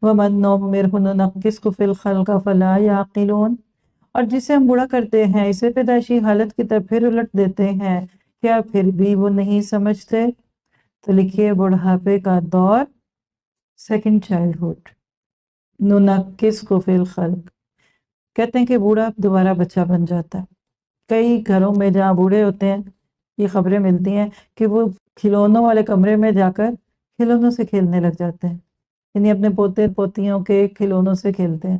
وَمَن نُعَمِّرْهُ نُنَقِّصْهُ فِي الْخَلْقِ فَلَا يَعْقِلُونَ، اور جسے ہم بوڑھا کرتے ہیں اسے پیدائشی حالت کی طرف پھر الٹ دیتے ہیں، کیا پھر بھی وہ نہیں سمجھتے؟ تو لکھیے بڑھاپے کا دور، سیکنڈ چائلڈہڈ، نُنَقِّصْهُ فِي الْخَلْقِ، کہتے ہیں کہ بوڑھا دوبارہ بچہ بن جاتا ہے۔ کئی گھروں میں جہاں بوڑھے ہوتے ہیں یہ خبریں ملتی ہیں کہ وہ کھلونوں والے کمرے میں جا کر کھلونوں سے کھیلنے لگ جاتے ہیں، یعنی اپنے پوتے پوتیوں کے کھلونوں سے کھیلتے ہیں۔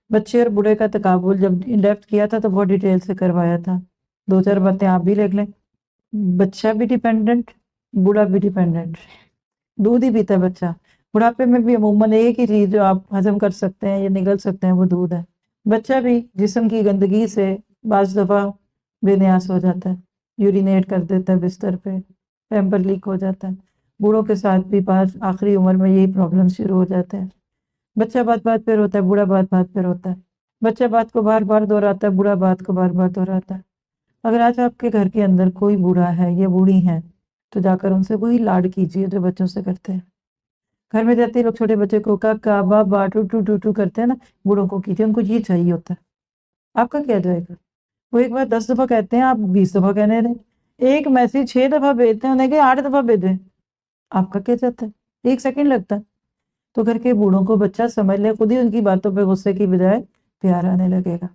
بچے اور بوڑھے کا تقابل جب انڈیپتھ کیا تھا تو بہت ڈیٹیل سے کروایا تھا، 2-4 باتیں آپ بھی لکھ لیں۔ بچہ بھی ڈیپینڈنٹ، بوڑھا بھی ڈیپینڈنٹ، دودھ ہی پیتا ہے بچہ۔ بڑھاپے میں بھی عموماً ایک ہی چیز جو آپ ہضم کر سکتے ہیں یا نگل سکتے ہیں وہ دودھ ہے۔ بچہ بھی جسم کی گندگی سے بعض دفعہ بے نیاز ہو جاتا ہے، یورینیٹ کر دیتا ہے بستر پہ، پیمپر لیک ہو جاتا ہے۔ بوڑھوں کے ساتھ بھی بعض آخری عمر میں یہی پرابلم شروع ہو جاتے ہیں۔ بچہ بات بات پہ روتا ہے، بوڑھا بات بات پہ روتا ہے۔ بچہ بات کو بار بار دہراتا ہے، بوڑھا بات کو بار بار دہراتا ہے۔ اگر آج آپ کے گھر کے اندر کوئی بوڑھا ہے یا بوڑھی ہے تو جا کر ان سے وہی لاڈ کیجیے جو بچوں سے کرتے ہیں۔ گھر میں جاتے ہی لوگ چھوٹے بچے کو کا با با ٹو ٹو ٹو ٹو کرتے ہیں نا، بوڑھوں کو کیجیے، ان کو یہ چاہیے ہوتا ہے۔ آپ کا کیا جائے گا؟ وہ ایک بار 10 دفعہ کہتے ہیں، آپ 20 دفعہ کہنے رہے۔ ایک میسج 6 دفعہ بھیجتے ہیں، انہیں کہ 8 دفعہ بھیجیں، آپ کا کیا جاتا ہے؟ 1 سیکنڈ لگتا ہے۔ تو گھر کے بوڑھوں کو بچہ سمجھ لے، خود ہی ان کی باتوں پہ غصے کی بجائے پیار آنے لگے گا۔